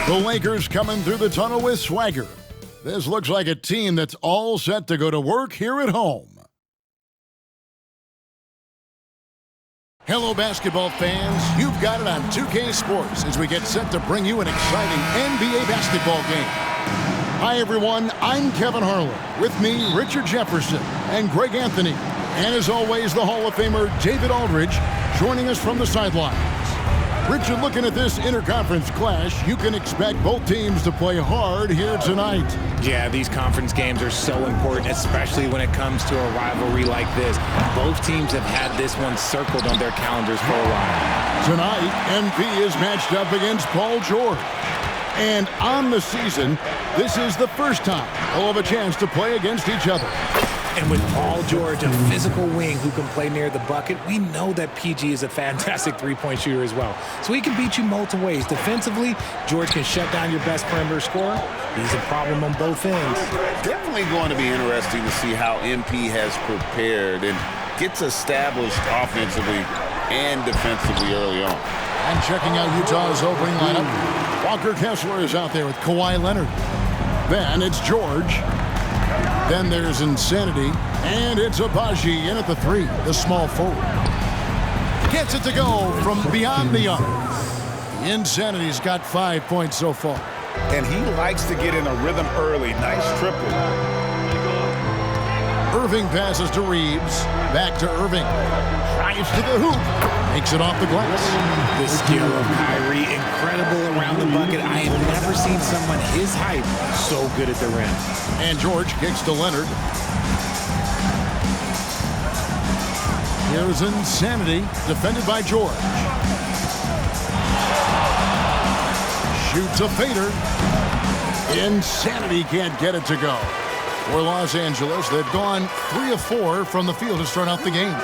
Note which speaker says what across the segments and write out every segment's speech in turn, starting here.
Speaker 1: The Lakers coming through the tunnel with swagger. This looks like a team that's all set to go to work here at home. Hello, basketball fans. You've got it on 2K Sports as we get set to bring you an exciting NBA basketball game. Hi, everyone. I'm Kevin Harlan. With me, Richard Jefferson and Greg Anthony. And as always, the Hall of Famer David Aldridge joining us from the sidelines. Richard, looking at this interconference clash, you can expect both teams to play hard here tonight.
Speaker 2: Yeah, these conference games are so important, especially when it comes to a rivalry like this. Both teams have had this one circled on their calendars for a while.
Speaker 1: Tonight, MP is matched up against Paul George. And on the season, this is the first time they'll have a chance to play against each other.
Speaker 2: And with Paul George, a physical wing who can play near the bucket, we know that PG is a fantastic three-point shooter as well. So he can beat you multiple ways. Defensively, George can shut down your best perimeter scorer. He's a problem on both ends.
Speaker 3: Definitely going to be interesting to see how MP has prepared and gets established offensively and defensively early on.
Speaker 1: And checking out Utah's opening lineup, Walker Kessler is out there with Kawhi Leonard. Then it's George. Then there's Insanity, and it's Agbaji in at the three, the small forward. Gets it to go from beyond the arc. Insanity's got 5 points so far.
Speaker 3: And he likes to get in a rhythm early. Nice triple.
Speaker 1: Irving passes to Reeves. Back to Irving. Drives to the hoop. Makes it off the glass.
Speaker 2: The skill of Kyrie, incredible around the bucket. I have never seen someone his height so good at the rim.
Speaker 1: And George kicks to Leonard. Here's Insanity, defended by George. Shoots a fader. Insanity can't get it to go. For Los Angeles, they've gone 3 of 4 from the field to start out the game.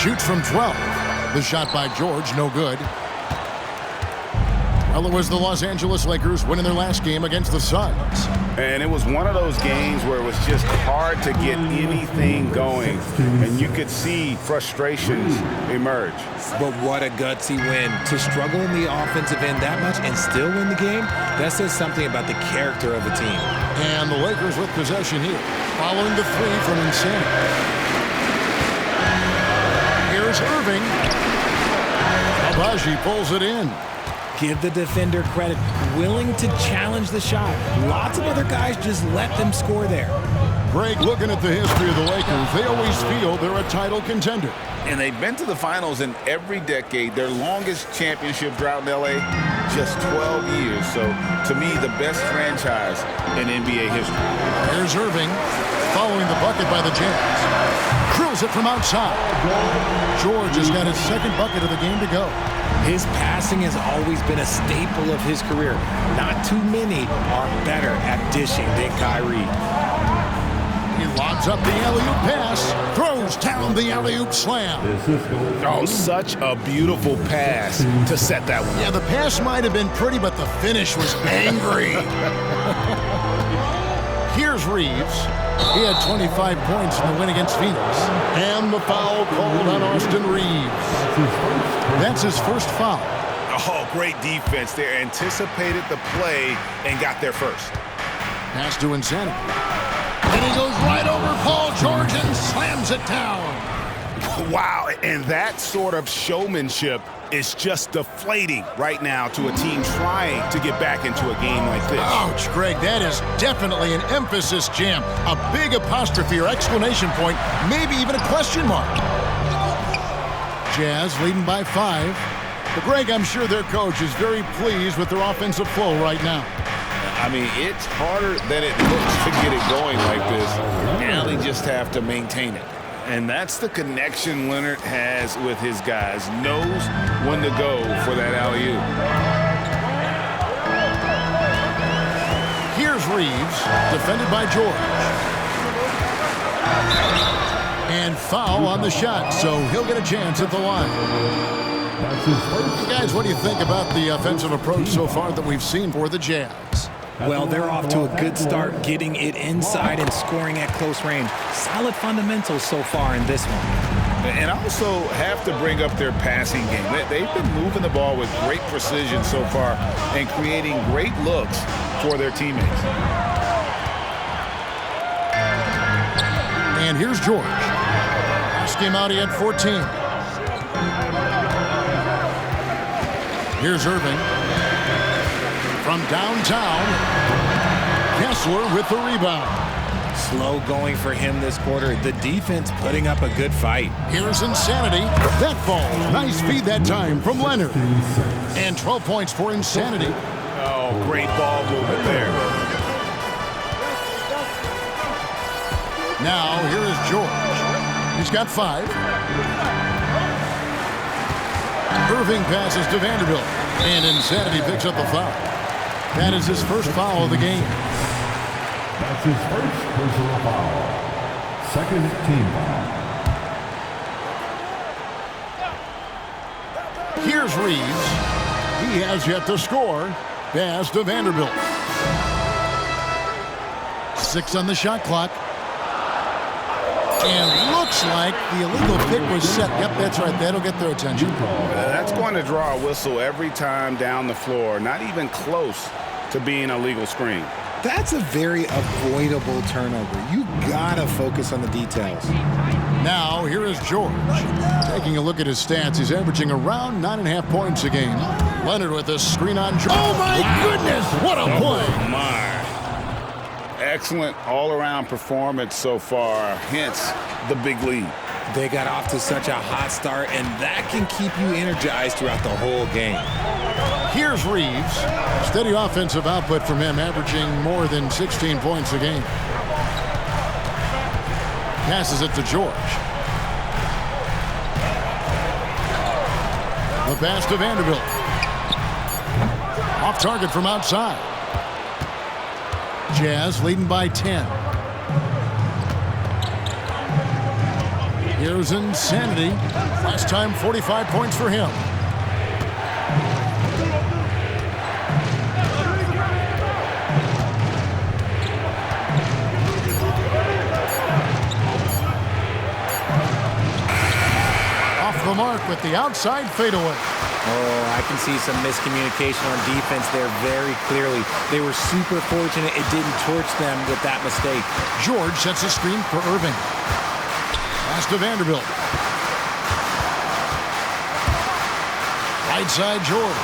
Speaker 1: Shoots from 12. The shot by George, no good. Well, it was the Los Angeles Lakers winning their last game against the Suns.
Speaker 3: And it was one of those games where it was just hard to get anything going. And you could see frustrations emerge.
Speaker 2: But what a gutsy win. To struggle in the offensive end that much and still win the game, that says something about the character of a team.
Speaker 1: And the Lakers with possession here, following the three from Insanity. Here's Irving. Agbaji pulls it in.
Speaker 2: Give the defender credit, willing to challenge the shot. Lots of other guys just let them score there.
Speaker 1: Greg, looking at the history of the Lakers, they always feel they're a title contender.
Speaker 3: And they've been to the finals in every decade. Their longest championship drought in L.A., just 12 years. So, to me, the best franchise in NBA history.
Speaker 1: There's Irving, following the bucket by the Jazz. Drills it from outside. George has got his second bucket of the game to go.
Speaker 2: His passing has always been a staple of his career. Not too many are better at dishing than Kyrie.
Speaker 1: He lobs up the alley-oop pass, throws down the alley-oop slam.
Speaker 3: Oh, such a beautiful pass to set that one.
Speaker 1: Yeah, the pass might have been pretty, but the finish was angry. Here's Reeves. He had 25 points in the win against Phoenix. And the foul called on Austin Reeves. That's his first foul.
Speaker 3: Oh, great defense there. Anticipated the play and got there first.
Speaker 1: Pass to Insanity. And he goes right over Paul George and slams it down.
Speaker 3: Wow, and that sort of showmanship is just deflating right now to a team trying to get back into a game like this.
Speaker 1: Ouch, Greg, that is definitely an emphasis jam. A big apostrophe or exclamation point, maybe even a question mark. Jazz leading by 5. But Greg, I'm sure their coach is very pleased with their offensive flow right now.
Speaker 3: I mean, it's harder than it looks to get it going like this. Now they just have to maintain it. And that's the connection Leonard has with his guys. Knows when to go for that alley-oop.
Speaker 1: Here's Reeves, defended by George. And foul on the shot, so he'll get a chance at the line. Guys, what do you think about the offensive approach so far that we've seen for the Jazz?
Speaker 2: Well, they're off to a good start, getting it inside and scoring at close range. Solid fundamentals so far in this one.
Speaker 3: And also have to bring up their passing game. They've been moving the ball with great precision so far and creating great looks for their teammates.
Speaker 1: And here's George. Last game out, he had 14. Here's Irving. From downtown, Kessler with the rebound.
Speaker 2: Slow going for him this quarter. The defense putting up a good fight.
Speaker 1: Here's Insanity. That ball. Nice feed that time from Leonard. And 12 points for Insanity.
Speaker 3: Oh, great ball movement there.
Speaker 1: Now, here is George. He's got 5. Irving passes to Vanderbilt. And Insanity picks up the foul. That is his first foul of the game.
Speaker 4: That's his first personal foul. Second team foul.
Speaker 1: Here's Reeves. He has yet to score. Pass to Vanderbilt. 6 on the shot clock. And looks like the illegal pick was set. Yep, that's right. That'll get their attention.
Speaker 3: That's going to draw a whistle every time down the floor. Not even close to being a legal screen.
Speaker 2: That's a very avoidable turnover. You gotta focus on the details.
Speaker 1: Now, here is George. Taking a look at his stats, he's averaging around 9.5 points a game. Leonard with a screen on George. Oh, my goodness! What a play!
Speaker 3: Oh, my. Excellent all-around performance so far, hence the big lead.
Speaker 2: They got off to such a hot start, and that can keep you energized throughout the whole game.
Speaker 1: Here's Reeves. Steady offensive output from him, averaging more than 16 points a game. Passes it to George. The pass to Vanderbilt. Off target from outside. Jazz leading by 10. Here's Insanity. Last time 45 points for him. Off the mark with the outside fadeaway.
Speaker 2: Oh, I can see some miscommunication on defense there very clearly. They were super fortunate it didn't torch them with that mistake.
Speaker 1: George sets a screen for Irving. Pass to Vanderbilt. Right side George.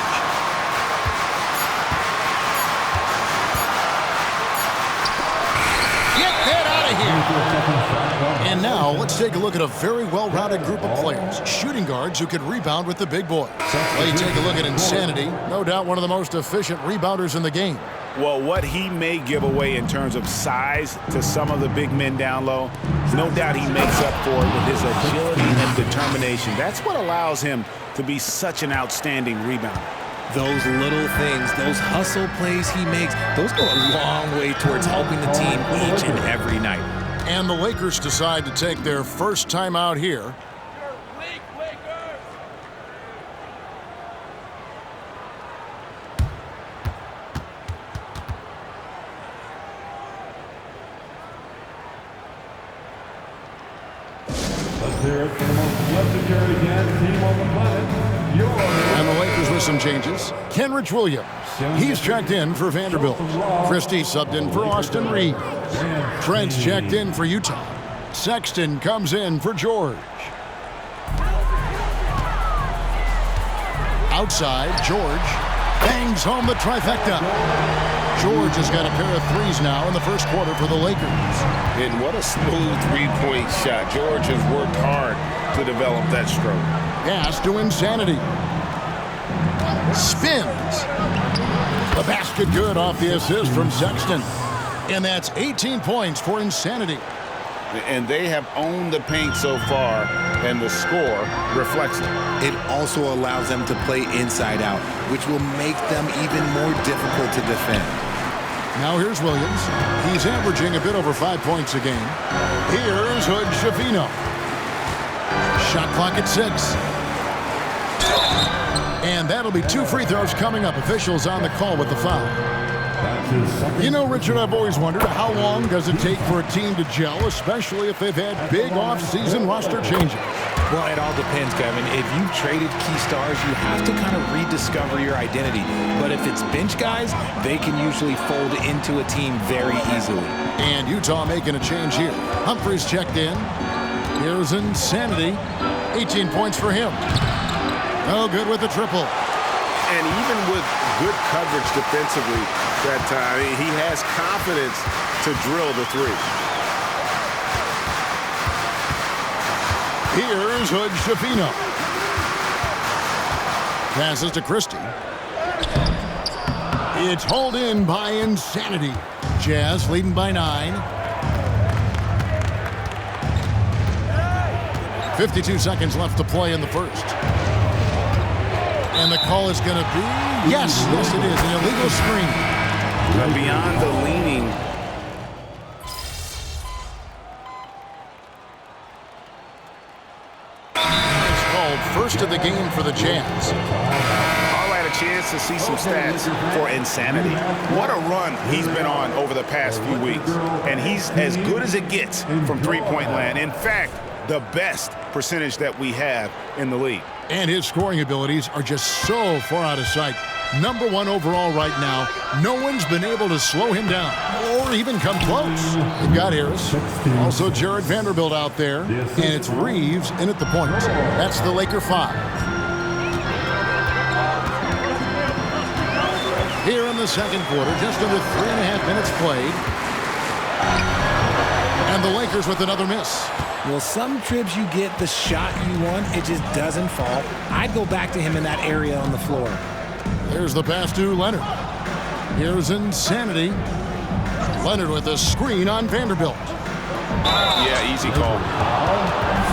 Speaker 1: Get that out of here. And now let's take a look at a very well-rounded group of players. Shooting guards who can rebound with the big boys. Well, you take a look at Insanity. No doubt one of the most efficient rebounders in the game.
Speaker 3: Well, what he may give away in terms of size to some of the big men down low, no doubt he makes up for it with his agility and determination. That's what allows him to be such an outstanding rebounder.
Speaker 2: Those little things, those hustle plays he makes, those go a long way towards helping the team each and every night.
Speaker 1: And the Lakers decide to take their first time out here.
Speaker 4: Let's hear it for the most legendary dance team on the planet.
Speaker 1: And the Lakers with some changes. Kenrich Williams. He's checked in for Vanderbilt. Christie subbed in for Austin Reeves. Trent's checked in for Utah. Sexton comes in for George. Outside, George bangs home the trifecta. George has got a pair of threes now in the first quarter for the Lakers.
Speaker 3: And what a smooth three-point shot. George has worked hard to develop that stroke.
Speaker 1: Pass to Insanity. Spins. The basket good off the assist from Sexton. And that's 18 points for Insanity.
Speaker 3: And they have owned the paint so far, and the score reflects it.
Speaker 2: It also allows them to play inside out, which will make them even more difficult to defend.
Speaker 1: Now here's Williams. He's averaging a bit over 5 points a game. Here's Hood Schifino. Shot clock at 6. And that'll be 2 free throws coming up. Officials on the call with the foul. You know, Richard, I've always wondered, how long does it take for a team to gel, especially if they've had big off-season roster changes?
Speaker 2: Well, it all depends, Kevin. If you've traded key stars, you have to kind of rediscover your identity. But if it's bench guys, they can usually fold into a team very easily.
Speaker 1: And Utah making a change here. Humphries checked in. Here's Insanity. 18 points for him. No good with the triple.
Speaker 3: And even with good coverage defensively that time, he has confidence to drill the three.
Speaker 1: Here's Hood Schifino. Passes to Christie. It's hauled in by Insanity. Jazz leading by 9. 52 seconds left to play in the first. And the call is going to be, yes, it is, an illegal screen.
Speaker 3: But beyond the leaning,
Speaker 1: it's called first of the game for the Jazz.
Speaker 3: I'll had a chance to see some stats for Insanity. What a run he's been on over the past few weeks. And he's as good as it gets from three-point land. In fact, the best percentage that we have in the league.
Speaker 1: And his scoring abilities are just so far out of sight. Number 1 overall right now. No one's been able to slow him down or even come close. They've got Harris. Also Jared Vanderbilt out there. And it's Reeves in at the point. That's the Laker 5. Here in the second quarter, just under 3.5 minutes played. And the Lakers with another miss.
Speaker 2: Well, some trips you get the shot you want, it just doesn't fall. I'd go back to him in that area on the floor.
Speaker 1: There's the pass to Leonard. Here's Insanity. Leonard with a screen on Vanderbilt.
Speaker 3: Yeah, easy call.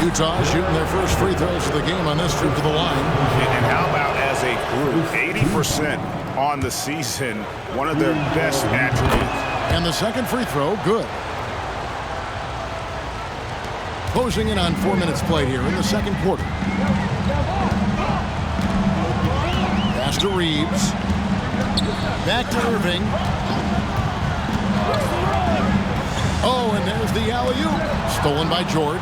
Speaker 1: Utah shooting their first free throws of the game on this trip to the line.
Speaker 3: And how about as a group, 80% on the season, one of their best attributes.
Speaker 1: And the second free throw, good. Closing in on 4 minutes played here in the second quarter. Pass to Reeves. Back to Irving. Oh, and there's the alley-oop. Stolen by George.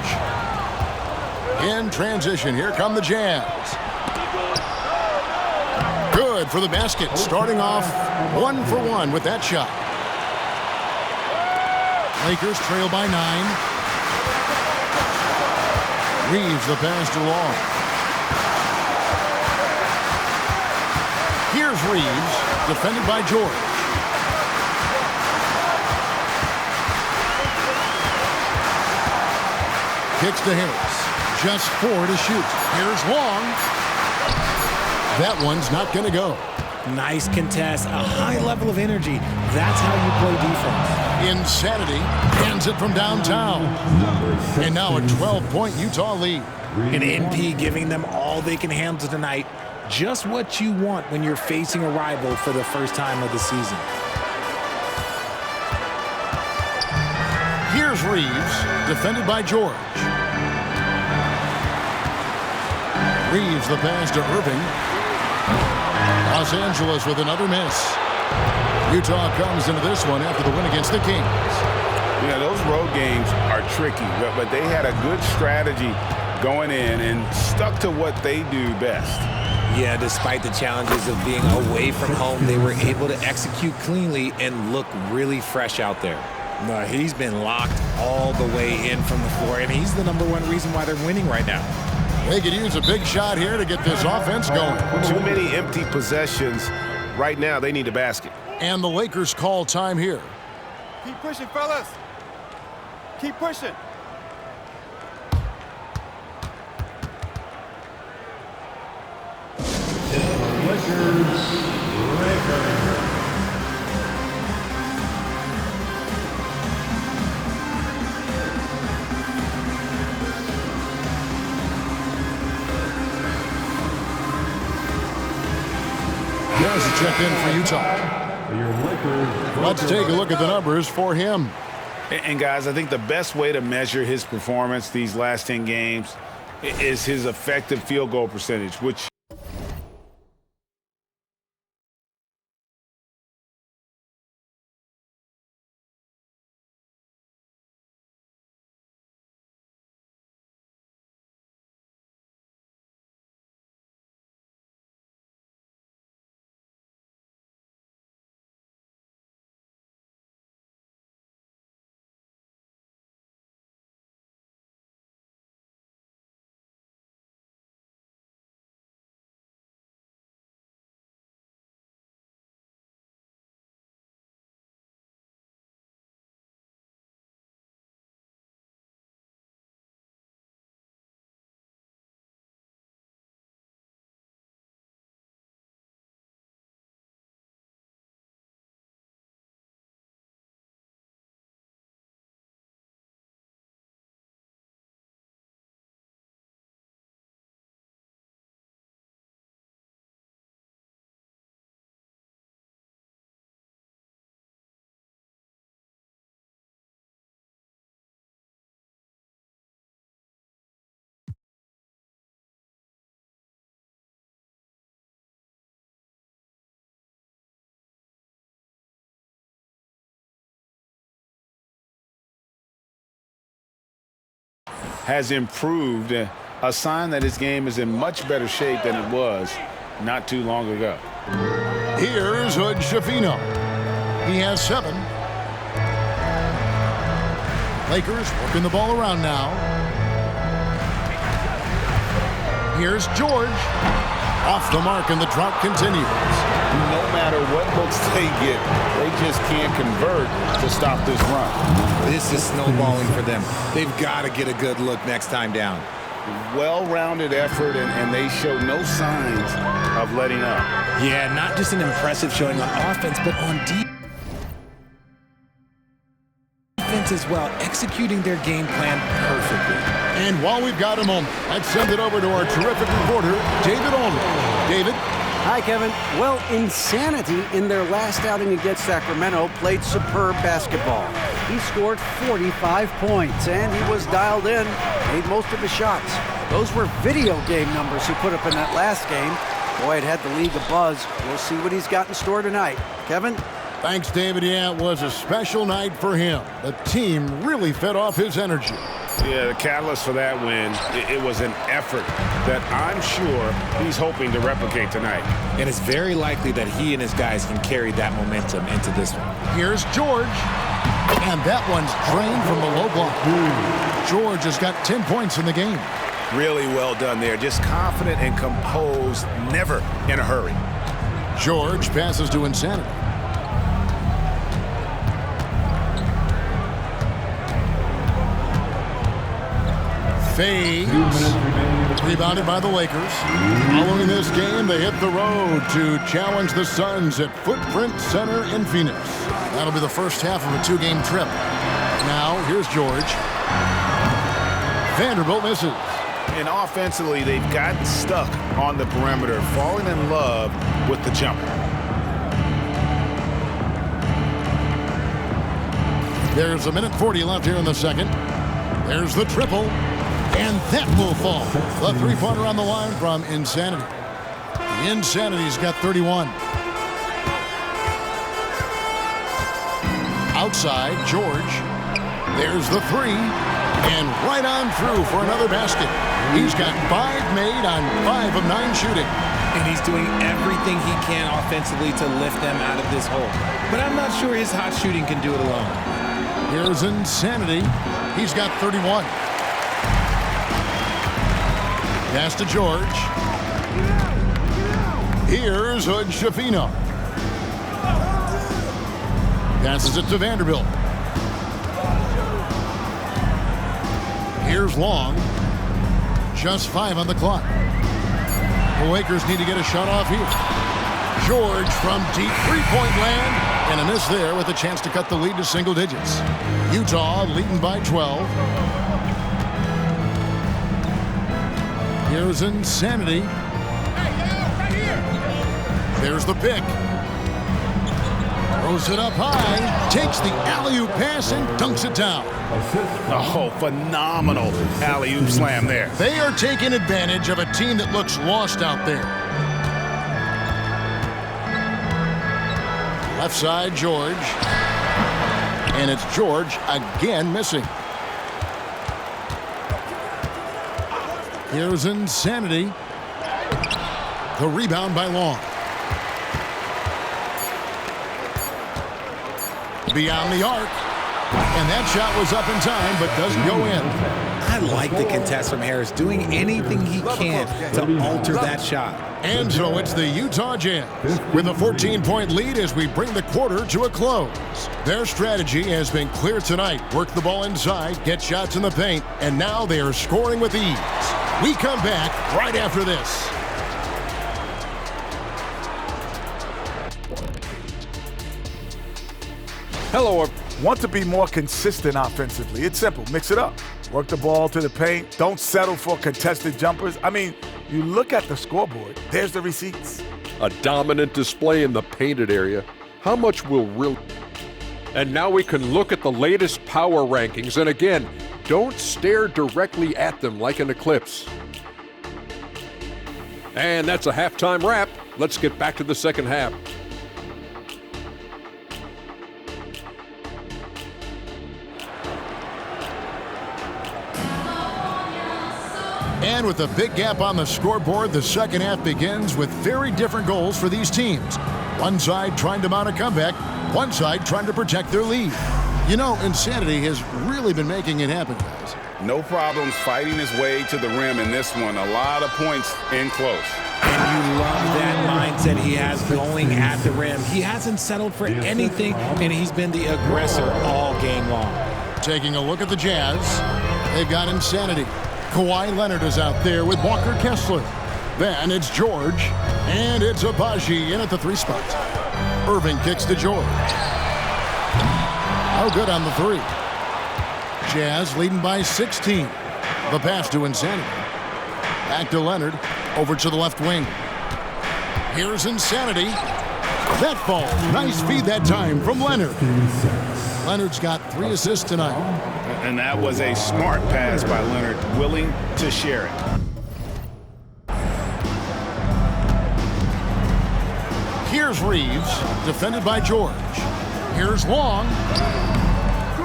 Speaker 1: In transition, here come the Jazz. Good for the basket. Starting off 1 for 1 with that shot. Lakers trail by 9. Reeves the pass to Long. Here's Reeves, defended by George. Kicks to Harris. Just 4 to shoot. Here's Long. That one's not going to go.
Speaker 2: Nice contest, a high level of energy. That's how you play defense.
Speaker 1: Insanity hands it from downtown. And now a 12-point Utah lead.
Speaker 2: An NP giving them all they can handle tonight. Just what you want when you're facing a rival for the first time of the season.
Speaker 1: Here's Reeves, defended by George. Reeves the pass to Irving. Los Angeles with another miss. Utah comes into this one after the win against the Kings.
Speaker 3: You know, those road games are tricky, but they had a good strategy going in and stuck to what they do best.
Speaker 2: Yeah, despite the challenges of being away from home, they were able to execute cleanly and look really fresh out there. No, he's been locked all the way in from the floor, and he's the #1 reason why they're winning right now.
Speaker 1: They could use a big shot here to get this offense going.
Speaker 3: Too many empty possessions. Right now, they need a basket.
Speaker 1: And the Lakers call time here.
Speaker 5: Keep pushing, fellas. Keep pushing.
Speaker 1: There's a check in for Utah. Let's take a look at the numbers for him.
Speaker 3: And guys, I think the best way to measure his performance these last 10 games is his effective field goal percentage, which has improved, a sign that his game is in much better shape than it was not too long ago.
Speaker 1: Here's Hood Schifino. He has 7. Lakers working the ball around now. Here's George. Off the mark, and the drought continues.
Speaker 3: No matter what looks they get, they just can't convert to stop this run.
Speaker 2: This is snowballing for them. They've got to get a good look next time down.
Speaker 3: Well-rounded effort, and they show no signs of letting up.
Speaker 2: Yeah, not just an impressive showing on offense, but on defense as well, executing their game plan perfectly.
Speaker 1: And while we've got a moment, let's send it over to our terrific reporter, David Allman. David?
Speaker 6: Hi, Kevin. Well, Insanity in their last outing against Sacramento played superb basketball. He scored 45 points, and he was dialed in, made most of his shots. Those were video game numbers he put up in that last game. Boy, it had the league abuzz. We'll see what he's got in store tonight. Kevin?
Speaker 1: Thanks, David. Yeah, it was a special night for him. The team really fed off his energy.
Speaker 3: Yeah, the catalyst for that win, it was an effort that I'm sure he's hoping to replicate tonight.
Speaker 2: And it's very likely that he and his guys can carry that momentum into this one.
Speaker 1: Here's George. And that one's drained from the low block. George has got 10 points in the game.
Speaker 3: Really well done there. Just confident and composed, never in a hurry.
Speaker 1: George passes to Insanity. Fades. Rebounded by the Lakers. Following this game, they hit the road to challenge the Suns at Footprint Center in Phoenix. That'll be the first half of a 2-game trip. Now, here's George. Vanderbilt misses.
Speaker 3: And offensively, they've gotten stuck on the perimeter, falling in love with the jumper.
Speaker 1: There's 1:40 left here in the second. There's the triple. And that will fall. The three-pointer on the line from Insanity. Insanity's got 31. Outside, George. There's the 3. And right on through for another basket. He's got 5 made on 5 of 9 shooting.
Speaker 2: And he's doing everything he can offensively to lift them out of this hole. But I'm not sure his hot shooting can do it alone.
Speaker 1: Here's Insanity. He's got 31. Pass to George. Here's Hood Schifino. Passes it to Vanderbilt. Here's Long. Just 5 on the clock. The Lakers need to get a shot off here. George from deep three-point land. And a miss there with a chance to cut the lead to single digits. Utah leading by 12. Here's Insanity. There's the pick. Throws it up high. Takes the alley-oop pass and dunks it down.
Speaker 3: Oh, phenomenal alley-oop slam there.
Speaker 1: They are taking advantage of a team that looks lost out there. Left side, George. And it's George again missing. Here's Insanity. The rebound by Long. Beyond the arc. And that shot was up in time, but doesn't go in.
Speaker 2: I like the contest from Harris, doing anything he can to alter that shot.
Speaker 1: And so it's the Utah Jazz with a 14-point lead as we bring the quarter to a close. Their strategy has been clear tonight. Work the ball inside, get shots in the paint, and now they are scoring with ease. We come back right after this.
Speaker 7: Hello. Want to be more consistent offensively? It's simple. Mix it up. Work the ball to the paint. Don't settle for contested jumpers. I mean, you look at the scoreboard. There's the receipts.
Speaker 8: A dominant display in the painted area. How much will really... And now we can look at the latest power rankings. And again, don't stare directly at them like an eclipse. And that's a halftime wrap. Let's get back to the second half.
Speaker 1: And with a big gap on the scoreboard, the second half begins with very different goals for these teams. One side trying to mount a comeback, one side trying to protect their lead. You know, Insanity has really been making it happen, guys.
Speaker 3: No problems fighting his way to the rim in this one. A lot of points in close.
Speaker 2: And you love that mindset he has going at the rim. He hasn't settled for anything, and he's been the aggressor all game long.
Speaker 1: Taking a look at the Jazz, they've got Insanity. Kawhi Leonard is out there with Walker Kessler. Then it's George, and it's Agbaji in at the 3 spot. Irving kicks to George. Oh, good on the 3. Jazz leading by 16. The pass to Insanity. Back to Leonard, over to the left wing. Here's Insanity. That falls. Nice feed that time from Leonard. Leonard's got 3 assists tonight.
Speaker 3: And that was a smart pass by Leonard, willing to share it.
Speaker 1: Here's Reeves, defended by George. Here's Long.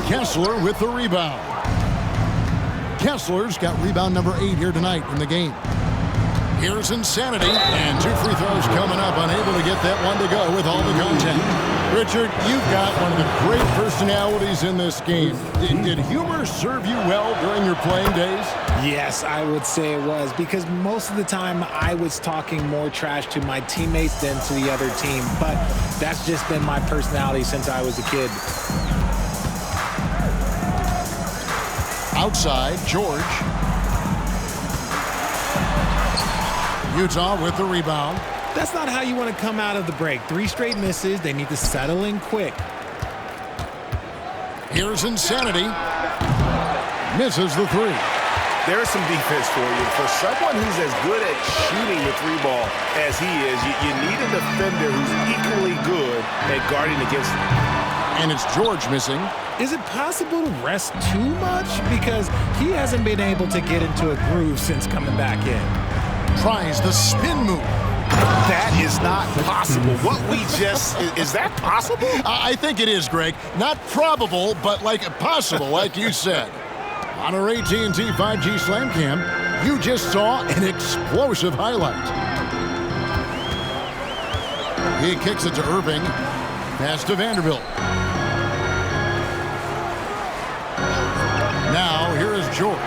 Speaker 1: Kessler with the rebound. Kessler's got rebound number 8 here tonight in the game. Here's Insanity, and 2 free throws coming up, unable to get that one to go with all the contact. Richard, you've got one of the great personalities in this game. Did humor serve you well during your playing days?
Speaker 2: Yes, I would say it was, because most of the time I was talking more trash to my teammates than to the other team, but that's just been my personality since I was a kid.
Speaker 1: Outside, George. Utah with the rebound.
Speaker 2: That's not how you want to come out of the break. 3 straight misses. They need to settle in quick.
Speaker 1: Here's Insanity. Misses the 3.
Speaker 3: There's some defense for you. For someone who's as good at shooting the 3 ball as he is, you need a defender who's equally good at guarding against him.
Speaker 1: And it's George missing.
Speaker 2: Is it possible to rest too much? Because he hasn't been able to get into a groove since coming back in.
Speaker 1: Tries the spin move.
Speaker 3: That is not possible. What we just, is that possible?
Speaker 1: I think it is, Greg. Not probable, but like possible, like you said. On our AT&T 5G Slam Cam, you just saw an explosive highlight. He kicks it to Irving. Pass to Vanderbilt. Now, here is George.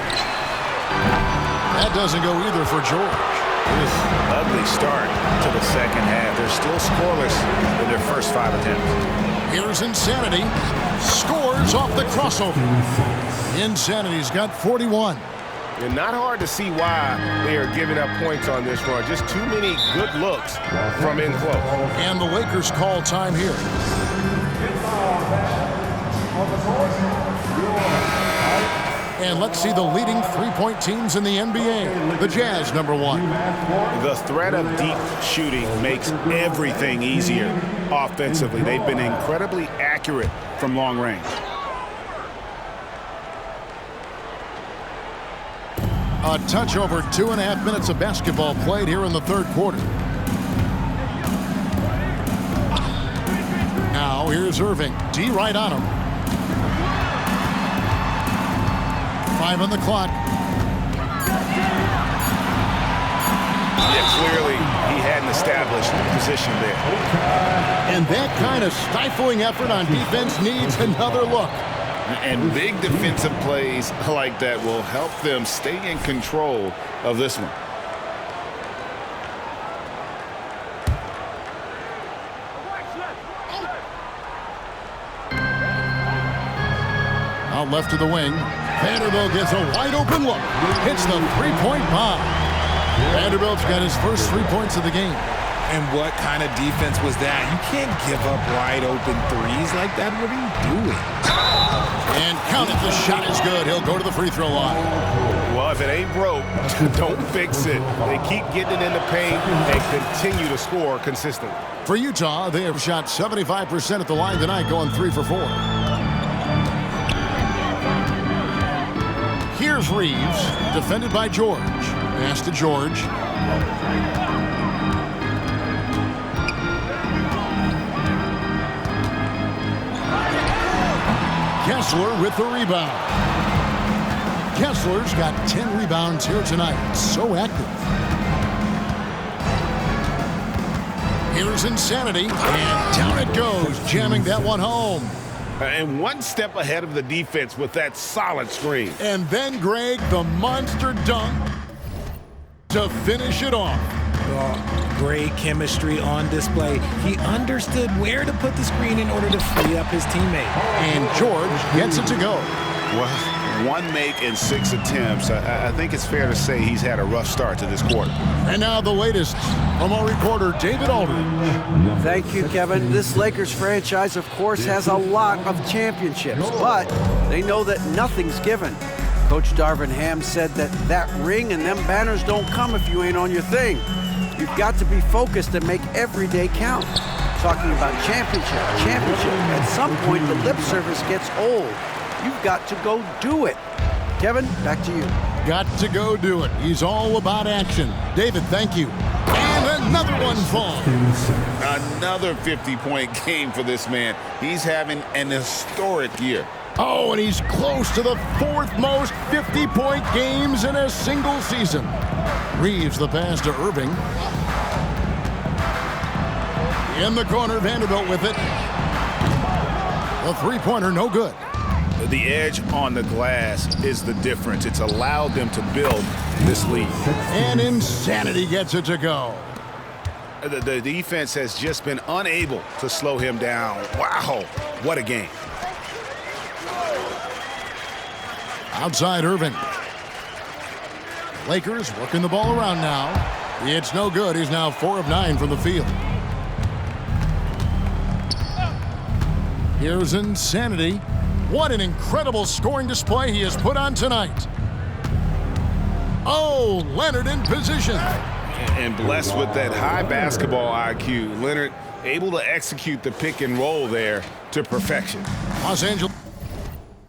Speaker 1: That doesn't go either for George.
Speaker 3: Ugly start to the second half. They're still scoreless in their first 5 attempts.
Speaker 1: Here's Insanity. Scores off the crossover. Insanity's got 41.
Speaker 3: And not hard to see why they are giving up points on this run. Just too many good looks from in close.
Speaker 1: And the Lakers call time here. And let's see the leading 3-point teams in the NBA. The Jazz, number 1.
Speaker 3: The threat of deep shooting makes everything easier offensively. They've been incredibly accurate from long range.
Speaker 1: A touch over 2.5 minutes of basketball played here in the 3rd quarter. Now here's Irving. D right on him. 5 on the clock.
Speaker 3: Yeah, clearly he hadn't established position there.
Speaker 1: And that kind of stifling effort on defense needs another look.
Speaker 3: And big defensive plays like that will help them stay in control of this one.
Speaker 1: Out left to the wing. Vanderbilt gets a wide open look. Hits the 3-point bomb. Vanderbilt's got his first 3 points of the game.
Speaker 2: And what kind of defense was that? You can't give up wide open threes like that. What are you doing?
Speaker 1: And count it. The shot is good. He'll go to the free throw line.
Speaker 3: Well, if it ain't broke, don't fix it. They keep getting it in the paint and continue to score consistently.
Speaker 1: For Utah, they have shot 75% at the line tonight, going 3 for 4. Here's Reeves, defended by George. Pass to George. Kessler with the rebound. Kessler's got 10 rebounds here tonight. So active. Here's Insanity, and down it goes, jamming that one home.
Speaker 3: And one step ahead of the defense with that solid screen.
Speaker 1: And then Greg, the monster dunk to finish it off.
Speaker 2: Oh, great chemistry on display. He understood where to put the screen in order to free up his teammate.
Speaker 1: And George gets it to go.
Speaker 3: Well, 1 make in 6 attempts. I think it's fair to say he's had a rough start to this quarter.
Speaker 1: And now the latest from our reporter, David Aldridge.
Speaker 6: Thank you, Kevin. This Lakers franchise, of course, has a lot of championships, but they know that nothing's given. Coach Darvin Ham said that ring and them banners don't come if you ain't on your thing. You've got to be focused and make every day count. Talking about championship. At some point, the lip service gets old. You've got to go do it. Kevin, back to you.
Speaker 1: Got to go do it. He's all about action. David, thank you. And another one falls.
Speaker 3: Another 50-point game for this man. He's having an historic year.
Speaker 1: Oh, and he's close to the 4th most 50-point games in a single season. Reeves the pass to Irving. In the corner, Vanderbilt with it. The three-pointer, no good.
Speaker 3: The edge on the glass is the difference. It's allowed them to build this lead.
Speaker 1: And Insanity gets it to go.
Speaker 3: The defense has just been unable to slow him down. Wow, what a game.
Speaker 1: Outside Irving. Lakers working the ball around now. It's no good. He's now 4 of 9 from the field. Here's Insanity. What an incredible scoring display he has put on tonight. Oh, Leonard in position.
Speaker 3: And blessed with that high basketball IQ. Leonard able to execute the pick and roll there to perfection.
Speaker 1: Los Angeles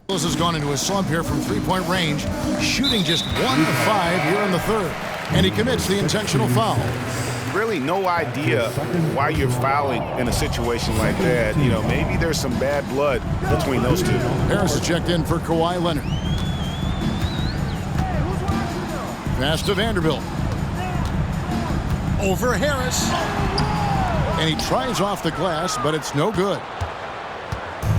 Speaker 1: has gone into a slump here from three-point range, shooting just 1 of 5 here in the third. And he commits the intentional foul.
Speaker 3: Really no idea why you're fouling in a situation like that. You know, maybe there's some bad blood between those two.
Speaker 1: Harris is checked in for Kawhi Leonard. Pass to Vanderbilt. Over Harris. And he tries off the glass, but it's no good.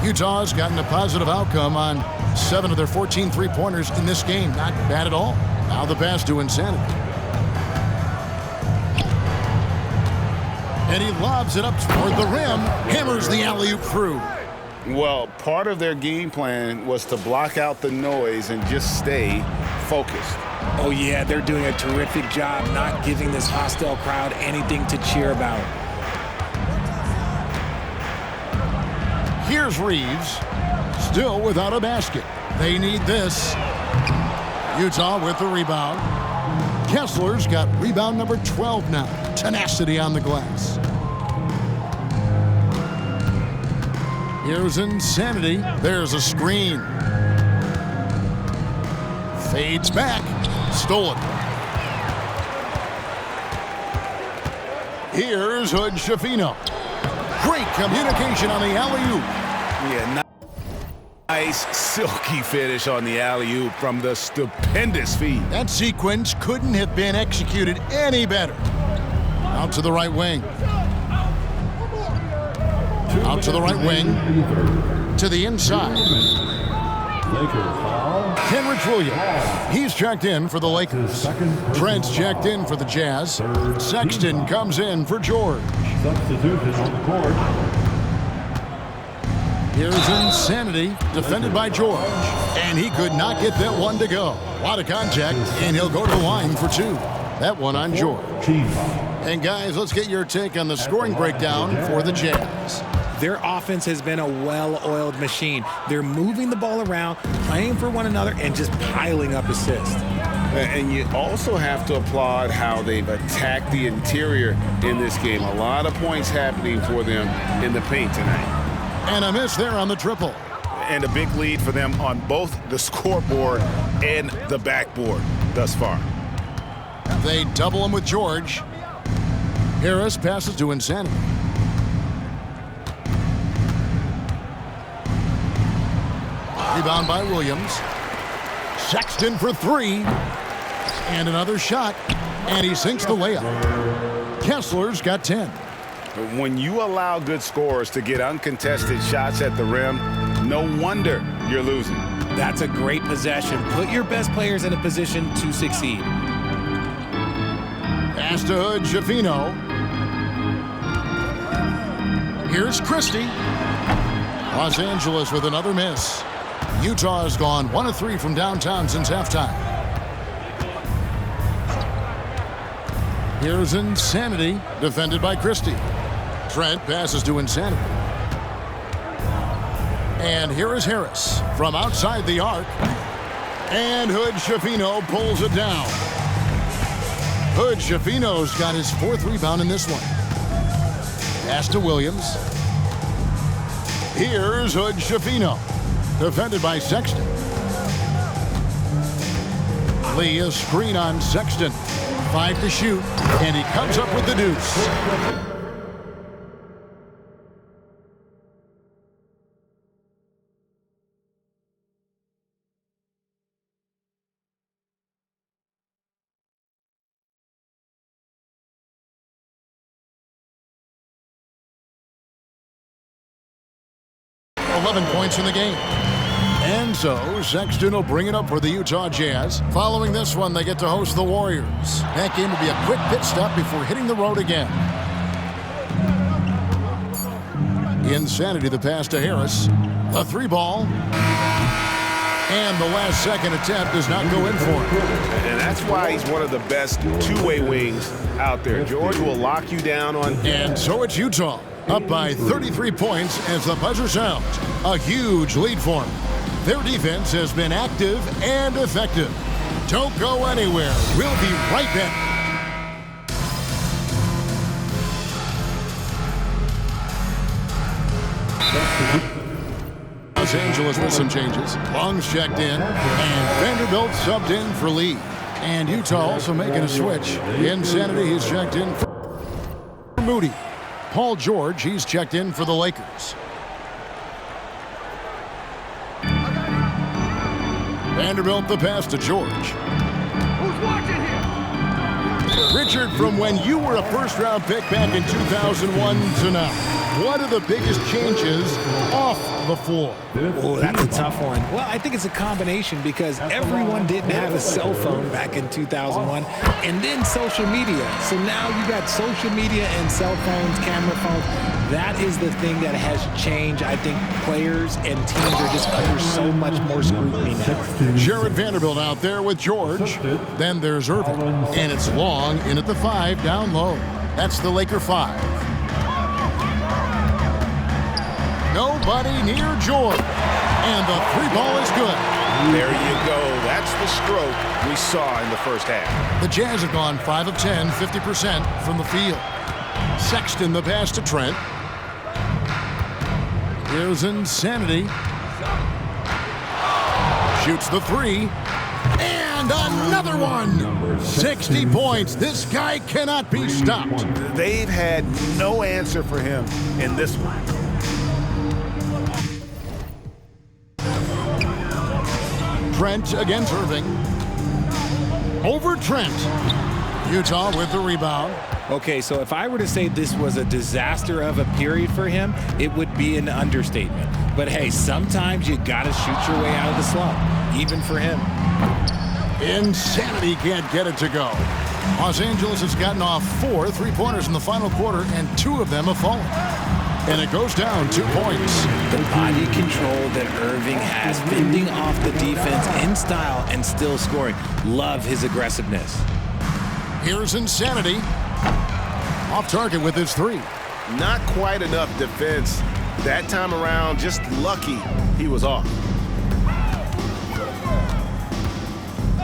Speaker 1: Utah's gotten a positive outcome on 7 of their 14 three-pointers in this game. Not bad at all. Now the pass to Insanity. And he lobs it up toward the rim. Hammers the alley-oop through.
Speaker 3: Well, part of their game plan was to block out the noise and just stay focused.
Speaker 2: Oh, yeah, they're doing a terrific job not giving this hostile crowd anything to cheer about.
Speaker 1: Here's Reeves, still without a basket. They need this. Utah with the rebound. Kessler's got rebound number 12 now. Tenacity on the glass. Here's Insanity. There's a screen. Fades back. Stolen. Here's Hood Schifino. Great communication on the alley-oop.
Speaker 3: Yeah, nice silky finish on the alley-oop from the stupendous feed.
Speaker 1: That sequence couldn't have been executed any better. Out to the right wing. Out to the right wing. To the inside. Kenrich Williams. He's checked in for the Lakers. Trent's checked in for the Jazz. Sexton comes in for George.
Speaker 4: Substitution on the court.
Speaker 1: Here's Insanity, defended by George. And he could not get that one to go. A lot of contact, and he'll go to the line for 2. That one on George. And guys, let's get your take on the scoring breakdown for the Jazz.
Speaker 2: Their offense has been a well-oiled machine. They're moving the ball around, playing for one another, and just piling up assists.
Speaker 3: And you also have to applaud how they've attacked the interior in this game. A lot of points happening for them in the paint tonight.
Speaker 1: And a miss there on the triple.
Speaker 3: And a big lead for them on both the scoreboard and the backboard thus far.
Speaker 1: They double him with George. Harris passes to Insanity. Rebound by Williams. Sexton for three. And another shot. And he sinks the layup. Kessler's got 10.
Speaker 3: When you allow good scorers to get uncontested shots at the rim, no wonder you're losing.
Speaker 2: That's a great possession. Put your best players in a position to succeed.
Speaker 1: Pass to Hood, Schifino. Here's Christie. Los Angeles with another miss. Utah has gone 1 of 3 from downtown since halftime. Here's Insanity, defended by Christie. Trent passes to Insanity. And here is Harris from outside the arc. And Hood Schifino pulls it down. Hood Schifino's got his 4th rebound in this one. Pass to Williams. Here's Hood Schifino, defended by Sexton. Lee, a screen on Sexton. 5 to shoot, and he comes up with the deuce. Points in the game. And so Sexton will bring it up for the Utah Jazz. Following this one, they get to host the Warriors. That game will be a quick pit stop before hitting the road again. Insanity, the pass to Harris. The 3-ball. And the last second attempt does not go in for him.
Speaker 3: And that's why he's one of the best two-way wings out there. George will lock you down on...
Speaker 1: And so it's Utah, up by 33 points as the buzzer sounds. A huge lead for them. Their defense has been active and effective. Don't go anywhere. We'll be right back. Los Angeles with some changes. Long's checked in, and Vanderbilt subbed in for Lee. And Utah also making a switch. Insanity, he's checked in for Moody. Paul George, he's checked in for the Lakers. Vanderbilt, the pass to George.
Speaker 5: Who's watching here?
Speaker 1: Richard, from when you were a first-round pick back in 2001 to now, what are the biggest changes off the floor?
Speaker 2: Oh, that's a tough one. Well, I think it's a combination because everyone didn't have a cell phone back in 2001 and then social media. So now you got social media and cell phones, camera phones. That is the thing that has changed. I think players and teams are just under so much more scrutiny now.
Speaker 1: Jared Vanderbilt out there with George. Then there's Irving. And it's Long in at the 5 down low. That's the Laker 5. Nobody near George. And the 3-ball is good.
Speaker 3: There you go. That's the stroke we saw in the first half.
Speaker 1: The Jazz have gone 5 of 10, 50% from the field. Sexton, the pass to Trent. Here's Insanity. Shoots the 3. And another one. 60 points. This guy cannot be stopped.
Speaker 3: They've had no answer for him in this one.
Speaker 1: Trent against Irving. Over Trent. Utah with the rebound.
Speaker 2: Okay, so if I were to say this was a disaster of a period for him, it would be an understatement. But hey, sometimes you gotta shoot your way out of the slump, even for him.
Speaker 1: Insanity can't get it to go. Los Angeles has gotten off 4 3-pointers in the final quarter, and 2 of them have fallen. And it goes down 2 points.
Speaker 2: The body control that Irving has, fending off the defense in style and still scoring. Love his aggressiveness.
Speaker 1: Here's Insanity. Off target with his 3.
Speaker 3: Not quite enough defense. That time around, just lucky he was off.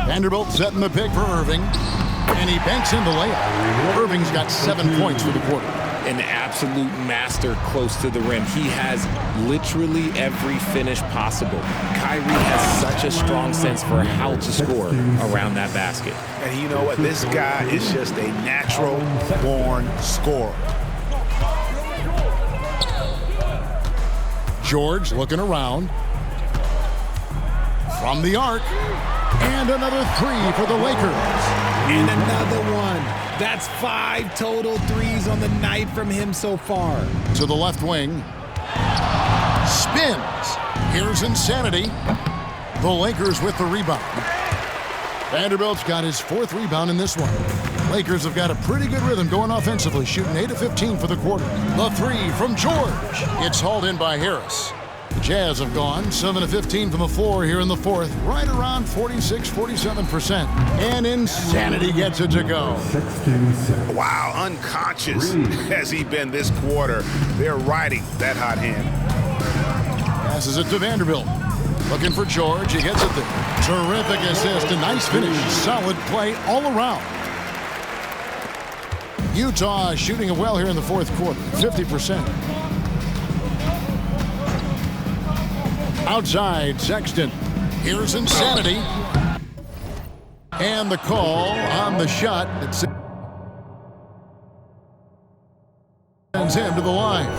Speaker 1: Vanderbilt setting the pick for Irving. And he banks in the layup. Irving's got 7 points for the quarter.
Speaker 2: An absolute master close to the rim. He has literally every finish possible. Kyrie has such a strong sense for how to score around that basket.
Speaker 3: And you know what? This guy is just a natural-born scorer.
Speaker 1: George looking around. From the arc. And another three for the Lakers.
Speaker 2: And another one. That's 5 total threes on the night from him so far.
Speaker 1: To the left wing. Spins. Here's Insanity. The Lakers with the rebound. Vanderbilt's got his 4th rebound in this one. Lakers have got a pretty good rhythm going offensively, shooting 8 of 15 for the quarter. The 3 from George. It's hauled in by Harris. The Jazz have gone 7 of 15 from the floor here in the 4th, right around 46-47%. And Insanity gets it to go.
Speaker 3: Wow, unconscious has he been this quarter. They're riding that hot hand.
Speaker 1: Passes it to Vanderbilt. Looking for George. He gets it there. Terrific assist. A nice finish. Solid play all around. Utah shooting it well here in the 4th quarter. 50%. Outside, Sexton. Here's Insanity. And the call on the shot that sends him to the line.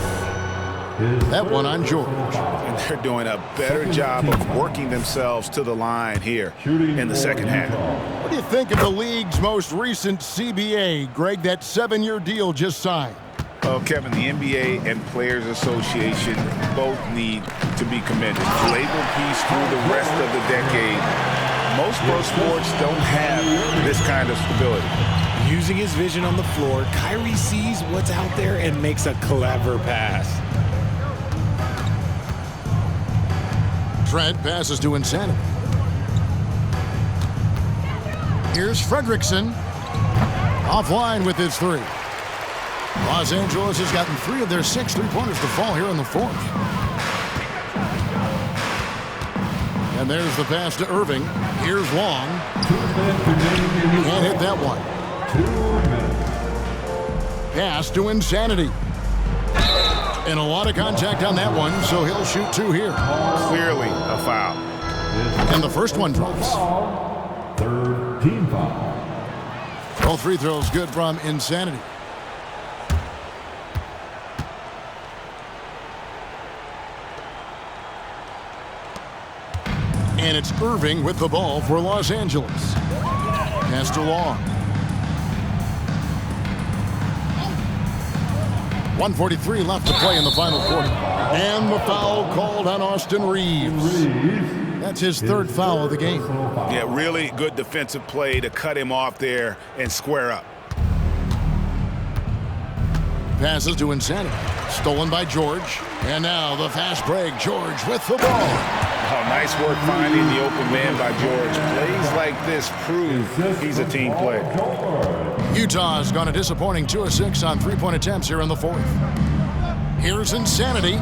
Speaker 1: That one on George.
Speaker 3: And they're doing a better job of working themselves to the line here in the second half.
Speaker 1: What do you think of the league's most recent CBA, Greg, that 7-year deal just signed?
Speaker 3: Well, Kevin, the NBA and Players Association both need to be commended. Labor peace through the rest of the decade. Most pro sports don't have this kind of stability.
Speaker 2: Using his vision on the floor, Kyrie sees what's out there and makes a clever pass.
Speaker 1: Trent passes to Insanity. Here's Fredrickson. Offline with his 3. Los Angeles has gotten 3 of their 6 3-pointers to fall here in the 4th. And there's the pass to Irving. Here's Long. Can't hit that one. Pass to Insanity. And a lot of contact on that one, so he'll shoot 2 here.
Speaker 3: Clearly a foul.
Speaker 1: And the first one drops.
Speaker 4: 3rd team foul.
Speaker 1: Both free throws good from Insanity. And it's Irving with the ball for Los Angeles. Pass to Long. 1:43 left to play in the final quarter. And the foul called on Austin Reeves. That's his 3rd foul of the game.
Speaker 3: Yeah, really good defensive play to cut him off there and square up.
Speaker 1: Passes to Insanity. Stolen by George. And now the fast break. George with the ball.
Speaker 3: Oh, nice work finding the open man by George. Plays like this prove he's a team player.
Speaker 1: Utah's gone a disappointing 2 of 6 on 3-point attempts here in the 4th. Here's Insanity.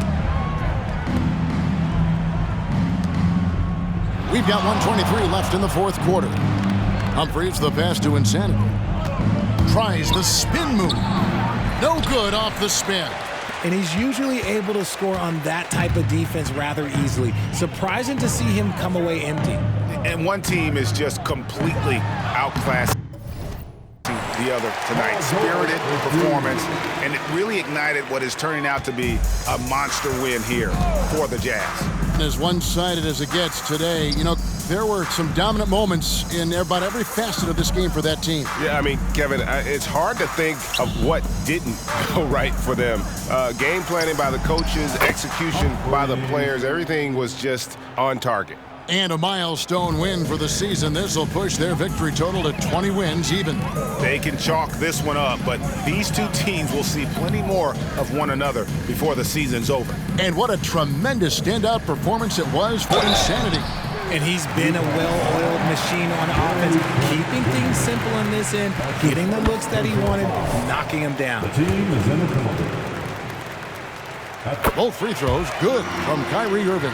Speaker 1: We've got 1:23 left in the 4th quarter. Humphries the pass to Insanity. Tries the spin move. No good off the spin.
Speaker 2: And he's usually able to score on that type of defense rather easily. Surprising to see him come away empty.
Speaker 3: And one team is just completely outclassed the other tonight. Spirited performance, and it really ignited what is turning out to be a monster win here for the Jazz.
Speaker 1: As one-sided as it gets today, you know, there were some dominant moments in about every facet of this game for that team.
Speaker 9: Yeah, I mean, Kevin, it's hard to think of what didn't go right for them. Game planning by the coaches, execution by the players, everything was just on target.
Speaker 1: And a milestone win for the season. This will push their victory total to 20 wins even.
Speaker 3: They can chalk this one up, but these 2 teams will see plenty more of one another before the season's over.
Speaker 1: And what a tremendous standout performance it was for Insanity.
Speaker 2: And he's been a well-oiled machine on offense, keeping things simple on this end, getting the looks that he wanted, knocking them down.
Speaker 4: The team is in the penalty.
Speaker 1: Both free throws good from Kyrie Irving.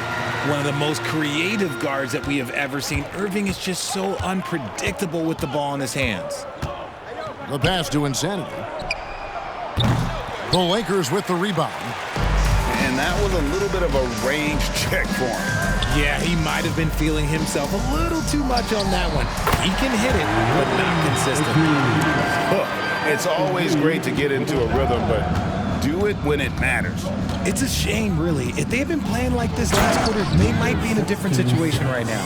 Speaker 2: One of the most creative guards that we have ever seen. Irving is just so unpredictable with the ball in his hands.
Speaker 1: The pass to Insanity. The Lakers with the rebound.
Speaker 3: And that was a little bit of a range check for him.
Speaker 2: Yeah, he might have been feeling himself a little too much on that one. He can hit it, but not consistent.
Speaker 3: Look, it's always great to get into a rhythm, but do it when it matters.
Speaker 2: It's a shame, really. If they had been playing like this last quarter, they might be in a different situation right now.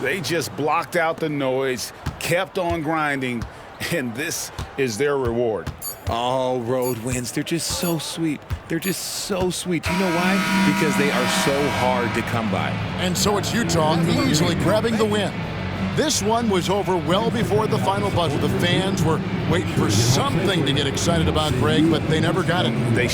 Speaker 3: They just blocked out the noise, kept on grinding, and this is their reward.
Speaker 2: All road wins, they're just so sweet. They're just so sweet. You know why? Because they are so hard to come by.
Speaker 1: And so it's Utah easily grabbing the win. This one was over well before the final buzzer. The fans were waiting for something to get excited about, Greg, but they never got it.
Speaker 3: They